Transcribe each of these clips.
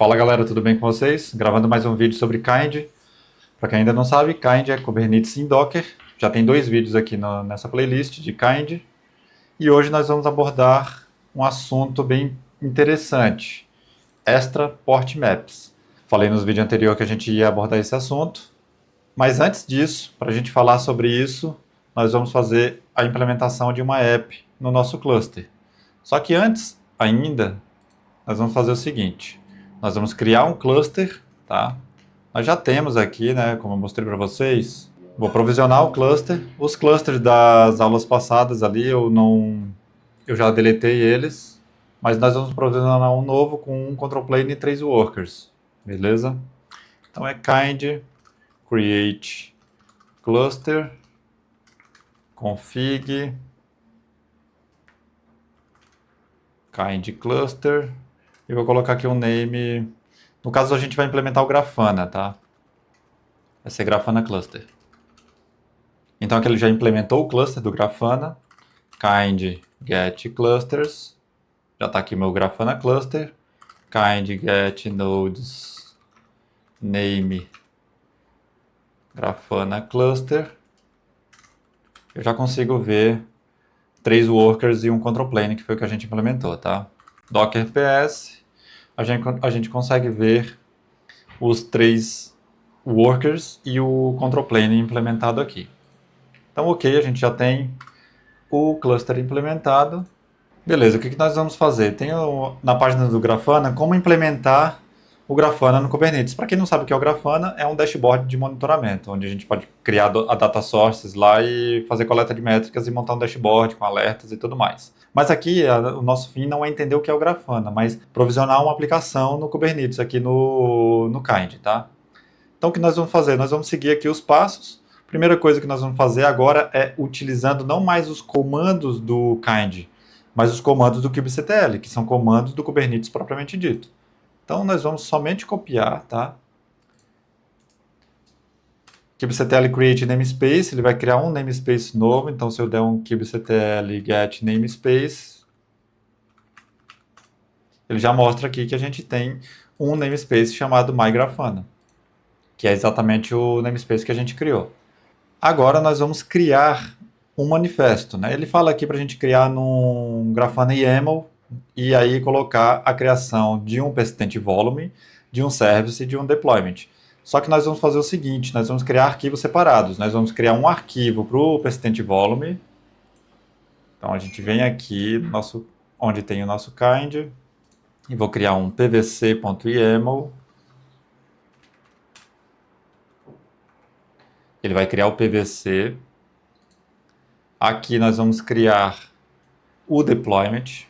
Fala galera, tudo bem com vocês? Gravando mais um vídeo sobre Kind. Para quem ainda não sabe, Kind é Kubernetes em Docker. Já tem 2 vídeos aqui nessa playlist de Kind. E hoje nós vamos abordar um assunto bem interessante: Extra Port Maps. Falei nos vídeos anteriores que a gente ia abordar esse assunto. Mas antes disso, para a gente falar sobre isso, nós vamos fazer a implementação de uma app no nosso cluster. Só que antes ainda, nós vamos fazer o seguinte: nós vamos criar um cluster, tá? Nós já temos aqui, né, como eu mostrei para vocês. Vou provisionar o cluster. Os clusters das aulas passadas ali eu já deletei eles, mas nós vamos provisionar um novo com um control plane e 3 workers, beleza? Então é kind create cluster config kind cluster. E vou colocar aqui um name. No caso, a gente vai implementar o Grafana, tá? Vai ser Grafana Cluster. Então aqui ele já implementou o cluster do Grafana. Kind get clusters. Já está aqui meu Grafana Cluster. Kind get nodes name Grafana Cluster. Eu já consigo ver 3 workers e um control plane, que foi o que a gente implementou, tá? Docker PS. A gente consegue ver os 3 workers e o control plane implementado aqui. Então, ok, a gente já tem o cluster implementado. Beleza, o que nós vamos fazer? Tem na página do Grafana como implementar o Grafana no Kubernetes. Para quem não sabe o que é o Grafana, é um dashboard de monitoramento, onde a gente pode criar a data sources lá e fazer coleta de métricas e montar um dashboard com alertas e tudo mais. Mas aqui o nosso fim não é entender o que é o Grafana, mas provisionar uma aplicação no Kubernetes aqui no Kind, tá? Então o que nós vamos fazer? Nós vamos seguir aqui os passos. Primeira coisa que nós vamos fazer agora é utilizando não mais os comandos do Kind, mas os comandos do kubectl, que são comandos do Kubernetes propriamente dito. Então nós vamos somente copiar, tá? kubectl create namespace, ele vai criar um namespace novo. Então se eu der um kubectl get namespace, ele já mostra aqui que a gente tem um namespace chamado mygrafana, que é exatamente o namespace que a gente criou. Agora nós vamos criar um manifesto, né? Ele fala aqui para a gente criar num Grafana YAML e aí colocar a criação de um persistent volume, de um service e de um deployment. Só que nós vamos fazer o seguinte: nós vamos criar arquivos separados. Nós vamos criar um arquivo para o persistent volume. Então a gente vem aqui onde tem o nosso kind e vou criar um pvc.yaml. Ele vai criar o PVC. Aqui nós vamos criar o deployment,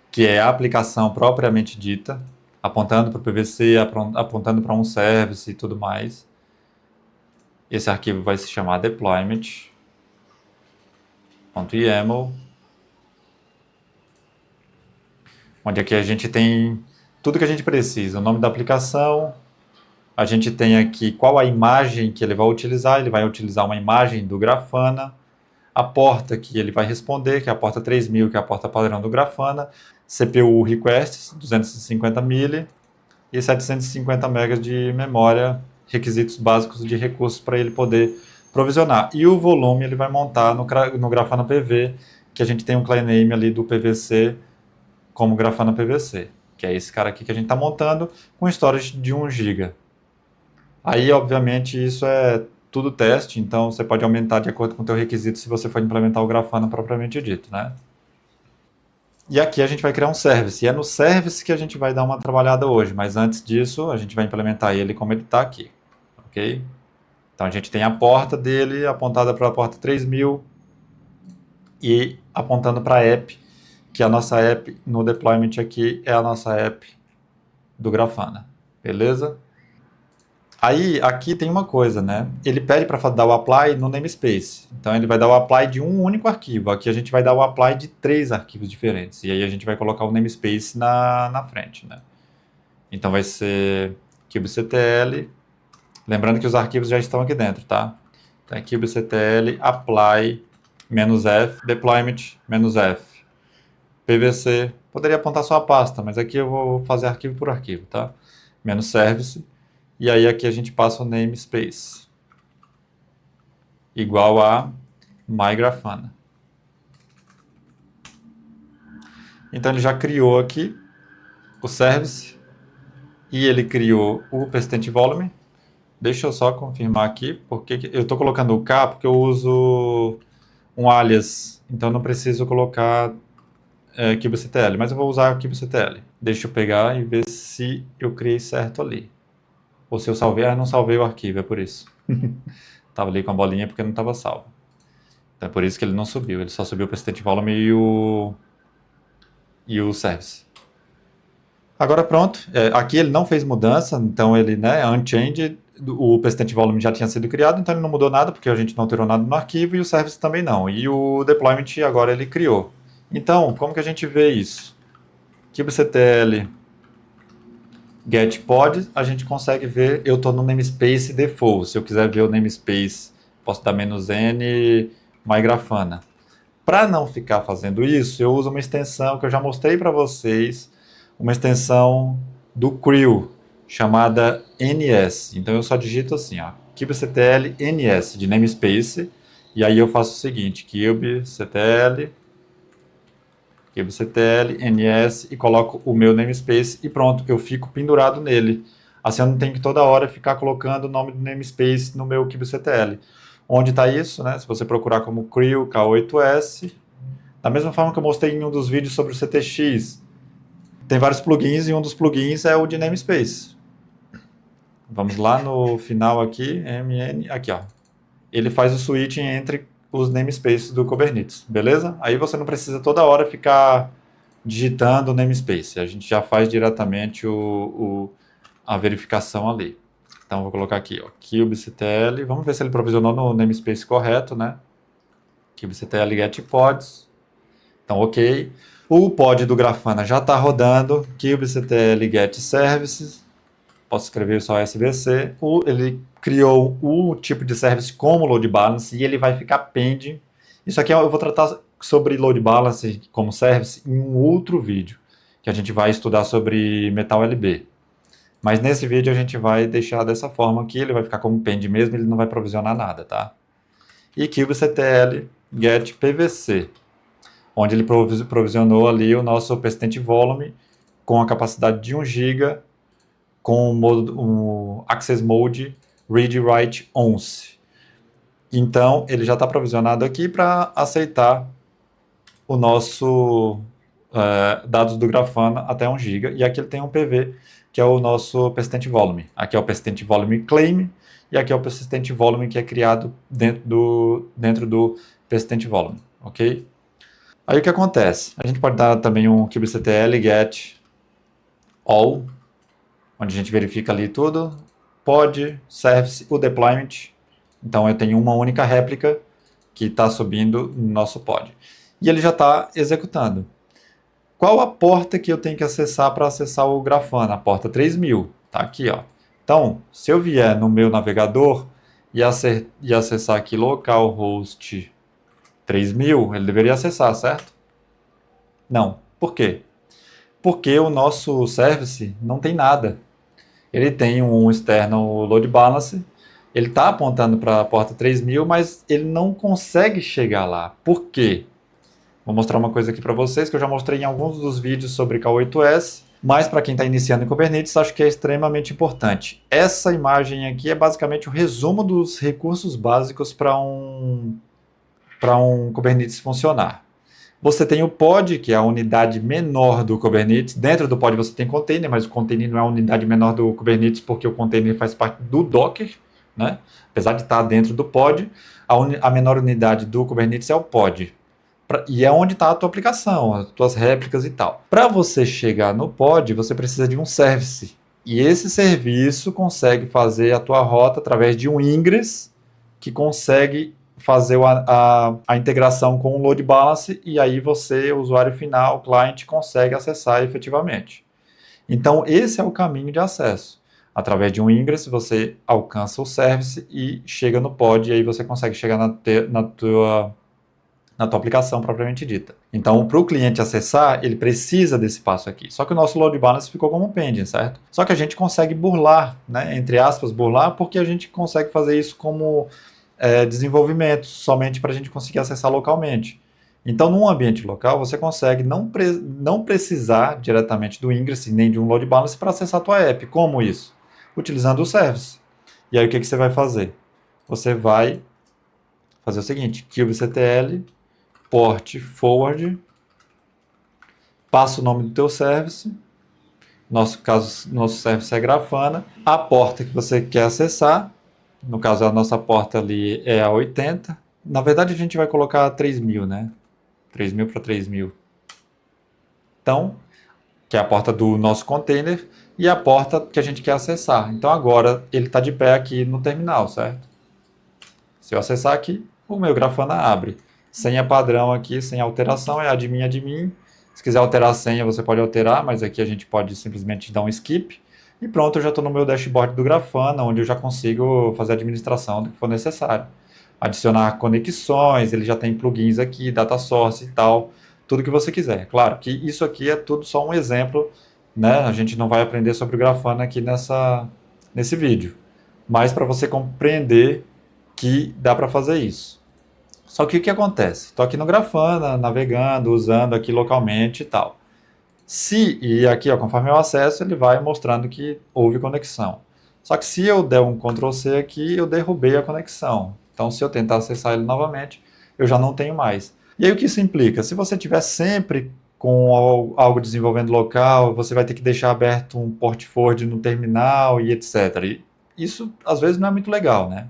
que é a aplicação propriamente dita, apontando para o PVC, apontando para um service e tudo mais. Esse arquivo vai se chamar deployment.yaml, onde aqui a gente tem tudo que a gente precisa: o nome da aplicação. A gente tem aqui qual a imagem que ele vai utilizar. Ele vai utilizar uma imagem do Grafana. A porta que ele vai responder, que é a porta 3000, que é a porta padrão do Grafana. CPU requests, 250 mili. E 750 MB de memória, requisitos básicos de recursos para ele poder provisionar. E o volume ele vai montar no Grafana PV, que a gente tem um client name ali do PVC como Grafana PVC, que é esse cara aqui que a gente está montando, com storage de 1 GB. Aí, obviamente, isso é tudo teste, então você pode aumentar de acordo com o teu requisito se você for implementar o Grafana propriamente dito, né? E aqui a gente vai criar um service, e é no service que a gente vai dar uma trabalhada hoje, mas antes disso a gente vai implementar ele como ele está aqui, ok? Então a gente tem a porta dele apontada para a porta 3000 e apontando para a app, que a nossa app no deployment aqui é a nossa app do Grafana, beleza? Aí, aqui tem uma coisa, né? Ele pede para dar o apply no namespace. Então, ele vai dar o apply de um único arquivo. Aqui a gente vai dar o apply de 3 arquivos diferentes. E aí a gente vai colocar o namespace na frente, né? Então, vai ser kubectl. Lembrando que os arquivos já estão aqui dentro, tá? Então, é kubectl apply -f deployment -f pvc Poderia apontar só a pasta, mas aqui eu vou fazer arquivo por arquivo, tá? Menos service. E aí aqui a gente passa o namespace. Igual a mygrafana. Então ele já criou aqui o service e ele criou o persistent volume. Deixa eu só confirmar aqui, porque eu estou colocando o K porque eu uso um alias, então não preciso colocar kubectl, mas eu vou usar kubectl. Deixa eu pegar e ver se eu criei certo ali. Ou se eu salvei, não salvei o arquivo, é por isso. Estava ali com a bolinha porque não estava salvo. Então é por isso que ele não subiu, ele só subiu o persistent volume e o service. Agora pronto, aqui ele não fez mudança, então ele, unchanged, o persistent volume já tinha sido criado, então ele não mudou nada, porque a gente não alterou nada no arquivo, e o service também não. E o deployment agora ele criou. Então, como que a gente vê isso? kubectl getPod, a gente consegue ver, eu estou no namespace default, se eu quiser ver o namespace, posso dar "-n mygrafana". Para não ficar fazendo isso, eu uso uma extensão que eu já mostrei para vocês, uma extensão do Creo, chamada NS. Então eu só digito assim, ó, kubectl NS, de namespace, e aí eu faço o seguinte, kubectl NS, e coloco o meu namespace, e pronto, eu fico pendurado nele. Assim eu não tenho que toda hora ficar colocando o nome do namespace no meu kubectl. Onde está isso, né? Se você procurar como Creo K8s, da mesma forma que eu mostrei em um dos vídeos sobre o CTX, tem vários plugins e um dos plugins é o de namespace. Vamos lá no final aqui, mn, aqui ó. Ele faz o switching entre os namespaces do Kubernetes, beleza? Aí você não precisa toda hora ficar digitando o namespace, a gente já faz diretamente a verificação ali. Então vou colocar aqui, ó, kubectl, vamos ver se ele provisionou no namespace correto, né? kubectl getPods, então ok. O pod do Grafana já está rodando, kubectl getServices, posso escrever só SVC, ele criou o tipo de service como load balance e ele vai ficar pending. Isso aqui eu vou tratar sobre load balance como service em um outro vídeo, que a gente vai estudar sobre MetalLB. Mas nesse vídeo a gente vai deixar dessa forma aqui, ele vai ficar como pend mesmo, ele não vai provisionar nada, tá? E kubectl get pvc, onde ele provisionou ali o nosso persistent volume com a capacidade de 1 GB com o access mode read write once. Então ele já está provisionado aqui para aceitar o nosso dados do Grafana até 1 GB, e aqui ele tem um PV, que é o nosso persistent volume. Aqui é o persistent volume claim, e aqui é o persistent volume que é criado dentro do persistent volume, ok? Aí o que acontece? A gente pode dar também um kubectl get all, onde a gente verifica ali tudo, pod, service, o deployment. Então eu tenho uma única réplica que está subindo no nosso pod. E ele já está executando. Qual a porta que eu tenho que acessar para acessar o Grafana? A porta 3000, tá aqui, ó. Então, se eu vier no meu navegador e acessar aqui localhost 3000, ele deveria acessar, certo? Não. Por quê? Porque o nosso service não tem nada. Ele tem um external load balance, ele está apontando para a porta 3000, mas ele não consegue chegar lá. Por quê? Vou mostrar uma coisa aqui para vocês, que eu já mostrei em alguns dos vídeos sobre K8s, mas para quem está iniciando em Kubernetes, acho que é extremamente importante. Essa imagem aqui é basicamente o resumo dos recursos básicos para um Kubernetes funcionar. Você tem o pod, que é a unidade menor do Kubernetes. Dentro do pod você tem container, mas o container não é a unidade menor do Kubernetes, porque o container faz parte do Docker, né? Apesar de estar dentro do pod, a menor unidade do Kubernetes é o pod. E é onde está a tua aplicação, as tuas réplicas e tal. Para você chegar no pod, você precisa de um service. E esse serviço consegue fazer a tua rota através de um ingress, que consegue fazer a integração com o load balance, e aí você, usuário final, cliente, consegue acessar efetivamente. Então esse é o caminho de acesso. Através de um ingress você alcança o service e chega no pod, e aí você consegue chegar na tua na tua aplicação propriamente dita. Então, para o cliente acessar, ele precisa desse passo aqui. Só que o nosso load balance ficou como um pending, certo? Só que a gente consegue burlar, né, entre aspas, burlar, porque a gente consegue fazer isso como desenvolvimento, somente para a gente conseguir acessar localmente. Então, num ambiente local, você consegue não precisar diretamente do ingress nem de um load balance para acessar a tua app. Como isso? Utilizando o service. E aí, o que você vai fazer? Você vai fazer o seguinte, kubectl port forward, passa o nome do teu service, nosso caso, nosso service é Grafana, a porta que você quer acessar, no caso a nossa porta ali é a 80, na verdade a gente vai colocar 3000, né? 3000 para 3000. Então, que é a porta do nosso container e a porta que a gente quer acessar. Então agora ele está de pé aqui no terminal, certo? Se eu acessar aqui, o meu Grafana abre. Senha padrão aqui, sem alteração, é admin, admin. Se quiser alterar a senha, você pode alterar, mas aqui a gente pode simplesmente dar um skip. E pronto, eu já estou no meu dashboard do Grafana, onde eu já consigo fazer a administração do que for necessário. Adicionar conexões, ele já tem plugins aqui, data source e tal, tudo que você quiser. Claro que isso aqui é tudo só um exemplo, né? A gente não vai aprender sobre o Grafana aqui nesse vídeo. Mas para você compreender que dá para fazer isso. Só que o que acontece? Estou aqui no Grafana, navegando, usando aqui localmente e tal. E aqui, ó, conforme eu acesso, ele vai mostrando que houve conexão. Só que se eu der um Ctrl C aqui, eu derrubei a conexão. Então, se eu tentar acessar ele novamente, eu já não tenho mais. E aí o que isso implica? Se você tiver sempre com algo desenvolvendo local, você vai ter que deixar aberto um port forward no terminal e etc. E isso, às vezes, não é muito legal, né?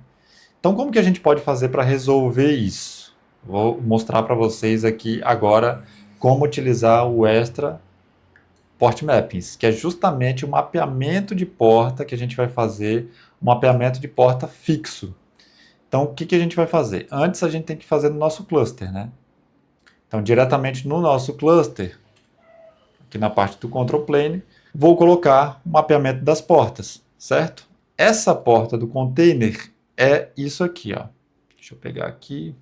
Então, como que a gente pode fazer para resolver isso? Vou mostrar para vocês aqui agora como utilizar o Extra Port Mappings, que é justamente o mapeamento de porta que a gente vai fazer, um mapeamento de porta fixo. Então, o que a gente vai fazer? Antes, a gente tem que fazer no nosso cluster, né? Então, diretamente no nosso cluster, aqui na parte do Control Plane, vou colocar o mapeamento das portas, certo? Essa porta do container é isso aqui, ó. Deixa eu pegar aqui.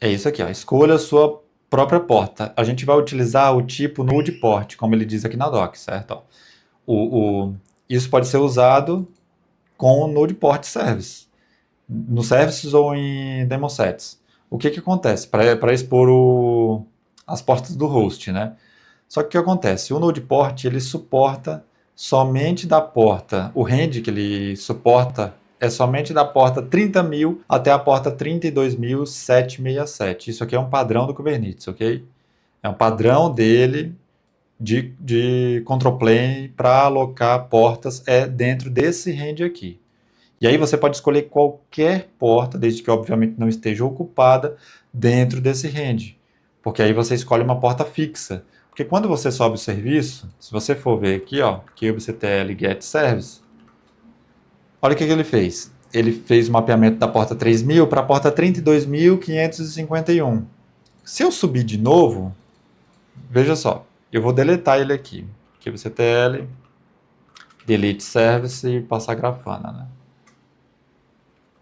É isso aqui, ó. Escolha a sua própria porta. A gente vai utilizar o tipo node port, como ele diz aqui na doc, certo? Ó. Isso pode ser usado com o node port service, no services ou em demosets. O que acontece? Para expor as portas do host, né? Só que o que acontece? O node port, ele suporta somente da porta, o range que ele suporta é somente da porta 30.000 até a porta 32.767. Isso aqui é um padrão do Kubernetes, ok? É um padrão dele de control plane para alocar portas dentro desse range aqui. E aí você pode escolher qualquer porta, desde que obviamente não esteja ocupada dentro desse range. Porque aí você escolhe uma porta fixa. Porque quando você sobe o serviço, se você for ver aqui, ó, kubectl get service, olha o que ele fez. Ele fez o mapeamento da porta 3000 para a porta 32.551. Se eu subir de novo, veja só, eu vou deletar ele aqui. kubectl delete service e passar Grafana, né?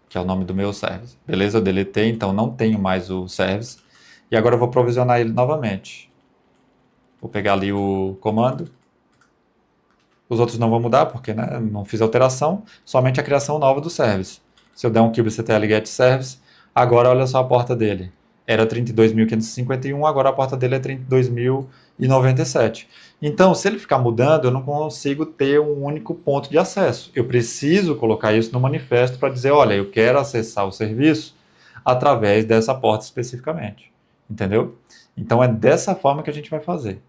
Que é o nome do meu service. Beleza, eu deletei, então não tenho mais o service. E agora eu vou provisionar ele novamente. Vou pegar ali o comando. Os outros não vão mudar, porque né, não fiz alteração. Somente a criação nova do service. Se eu der um kubectl get service, agora olha só a porta dele. Era 32.551, agora a porta dele é 32.097. Então, se ele ficar mudando, eu não consigo ter um único ponto de acesso. Eu preciso colocar isso no manifesto para dizer, olha, eu quero acessar o serviço através dessa porta especificamente. Entendeu? Então, é dessa forma que a gente vai fazer.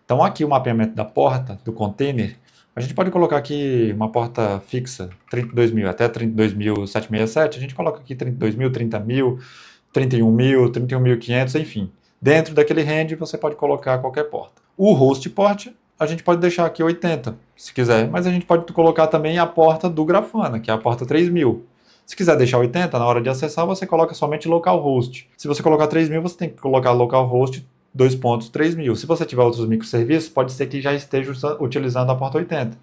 Então, aqui o mapeamento da porta, do container, a gente pode colocar aqui uma porta fixa, 32.000 até 32.767, a gente coloca aqui 32.000, 30.000, 31.000, 31.500, enfim. Dentro daquele range você pode colocar qualquer porta. O host port, a gente pode deixar aqui 80, se quiser, mas a gente pode colocar também a porta do Grafana, que é a porta 3.000. Se quiser deixar 80, na hora de acessar, você coloca somente localhost. Se você colocar 3.000, você tem que colocar localhost 2.3.000. Se você tiver outros microserviços, pode ser que já esteja utilizando a porta 80.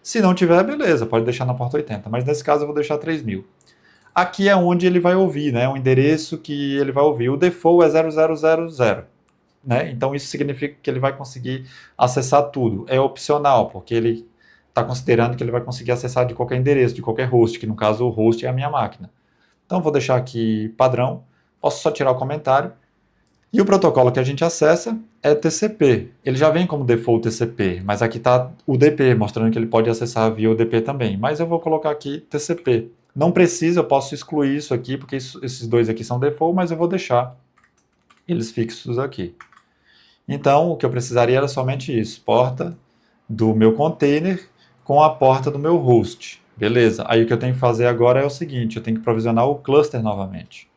Se não tiver, beleza, pode deixar na porta 80, mas nesse caso eu vou deixar 3.000. Aqui é onde ele vai ouvir, né? O endereço que ele vai ouvir. O default é 0000, né? Então isso significa que ele vai conseguir acessar tudo. É opcional, porque ele está considerando que ele vai conseguir acessar de qualquer endereço, de qualquer host, que no caso o host é a minha máquina. Então vou deixar aqui padrão, posso só tirar o comentário. E o protocolo que a gente acessa é TCP. Ele já vem como default TCP, mas aqui está o DP, mostrando que ele pode acessar via o DP também. Mas eu vou colocar aqui TCP. Não precisa, eu posso excluir isso aqui, porque esses dois aqui são default, mas eu vou deixar eles fixos aqui. Então, o que eu precisaria era somente isso, porta do meu container com a porta do meu host. Beleza, aí o que eu tenho que fazer agora é o seguinte, eu tenho que provisionar o cluster novamente.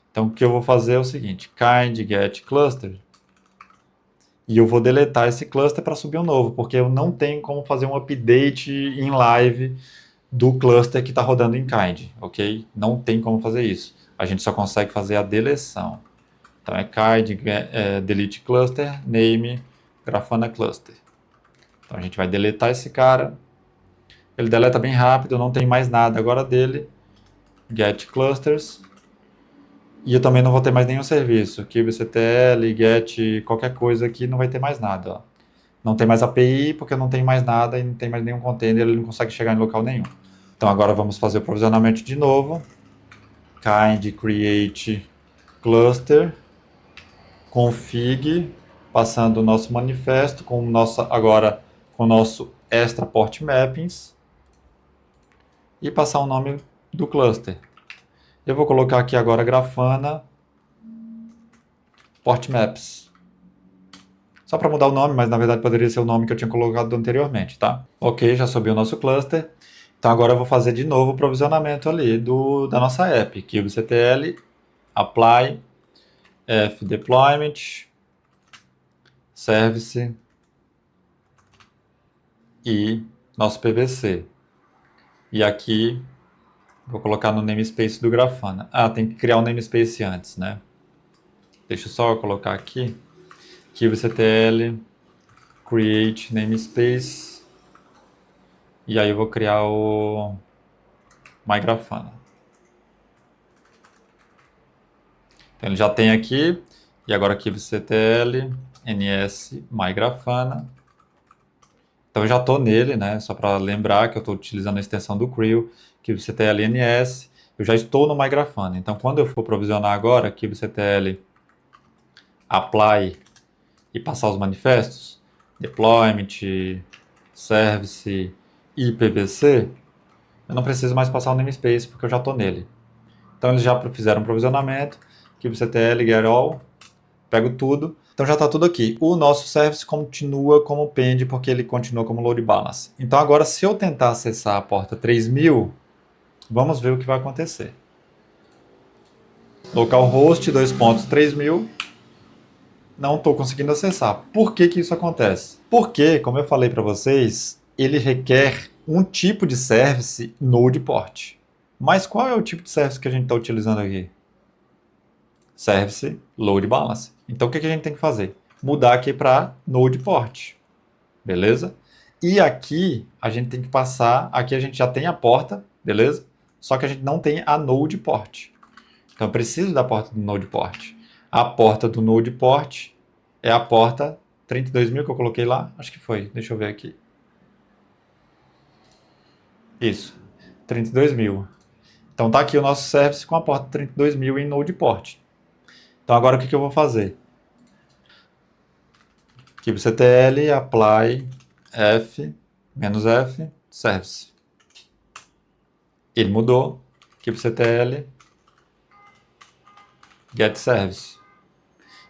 Então, o que eu vou fazer é o seguinte, kind get cluster, e eu vou deletar esse cluster para subir um novo, porque eu não tenho como fazer um update em live do cluster que está rodando em kind, ok? Não tem como fazer isso. A gente só consegue fazer a deleção. Então é kind delete cluster, name Grafana cluster. Então a gente vai deletar esse cara. Ele deleta bem rápido, não tem mais nada agora dele. Get clusters. E eu também não vou ter mais nenhum serviço. kubectl, get, qualquer coisa aqui, não vai ter mais nada. Ó. Não tem mais API, porque não tem mais nada e não tem mais nenhum container, ele não consegue chegar em local nenhum. Então agora vamos fazer o provisionamento de novo. Kind create cluster, config, passando o nosso manifesto agora com o nosso extra port mappings e passar o nome do cluster. Eu vou colocar aqui agora Grafana port maps. Só para mudar o nome, mas na verdade poderia ser o nome que eu tinha colocado anteriormente, tá? Ok, já subiu o nosso cluster. Então agora eu vou fazer de novo o provisionamento ali da nossa app. kubectl, apply, fdeployment, service e nosso PVC. E aqui vou colocar no namespace do Grafana. Ah, tem que criar um namespace antes, né? Deixa eu só colocar aqui. kubectl create namespace. E aí eu vou criar o mygrafana. Então ele já tem aqui. E agora kubectl ns mygrafana. Então eu já estou nele, né? Só para lembrar que eu estou utilizando a extensão do Creo, kubectl ns. Eu já estou no mygrafana. Então quando eu for provisionar agora, kubectl apply e passar os manifestos, deployment, service e PVC, eu não preciso mais passar o namespace porque eu já estou nele. Então eles já fizeram um provisionamento, kubectl get all, pego tudo, então já está tudo aqui. O nosso service continua como pend porque ele continua como load balance. Então agora se eu tentar acessar a porta 3000, vamos ver o que vai acontecer. Localhost 3000, não estou conseguindo acessar. Por que que isso acontece? Porque, como eu falei para vocês, ele requer um tipo de service node port. Mas qual é o tipo de service que a gente está utilizando aqui? Service load balance. Então o que a gente tem que fazer? Mudar aqui para node port. Beleza? E aqui a gente tem que passar, aqui a gente já tem a porta, beleza? Só que a gente não tem a node port. Então eu preciso da porta do node port. A porta do node port é a porta 32.000 que eu coloquei lá. Acho que foi. Deixa eu ver aqui. Isso. 32.000. Então tá aqui o nosso service com a porta 32.000 em node port. Então agora o que eu vou fazer? kubectl apply f -f service. Ele mudou. kubectl get service.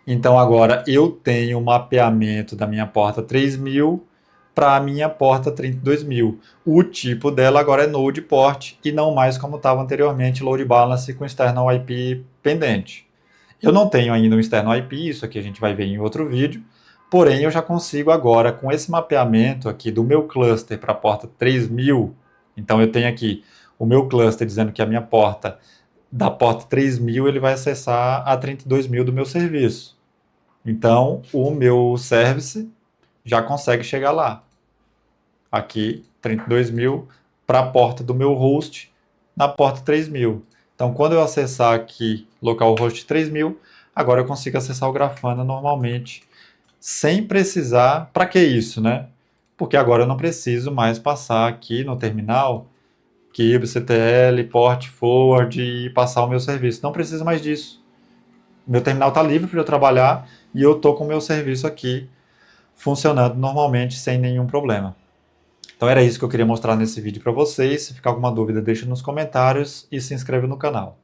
Então agora eu tenho um mapeamento da minha porta 3000 para a minha porta 32.000. O tipo dela agora é node port e não mais como estava anteriormente, load balance com external IP pendente. Eu não tenho ainda um external IP, isso aqui a gente vai ver em outro vídeo, porém eu já consigo agora com esse mapeamento aqui do meu cluster para a porta 3000, então eu tenho aqui o meu cluster dizendo que a minha porta da porta 3000 ele vai acessar a 32.000 do meu serviço. Então o meu service já consegue chegar lá. Aqui 32.000 para a porta do meu host na porta 3000. Então, quando eu acessar aqui localhost 3000, agora eu consigo acessar o Grafana normalmente, sem precisar. Para que isso, né? Porque agora eu não preciso mais passar aqui no terminal kubectl, port forward e passar o meu serviço. Não preciso mais disso. Meu terminal está livre para eu trabalhar e eu estou com o meu serviço aqui funcionando normalmente sem nenhum problema. Então era isso que eu queria mostrar nesse vídeo para vocês. Se ficar alguma dúvida, deixa nos comentários e se inscreva no canal.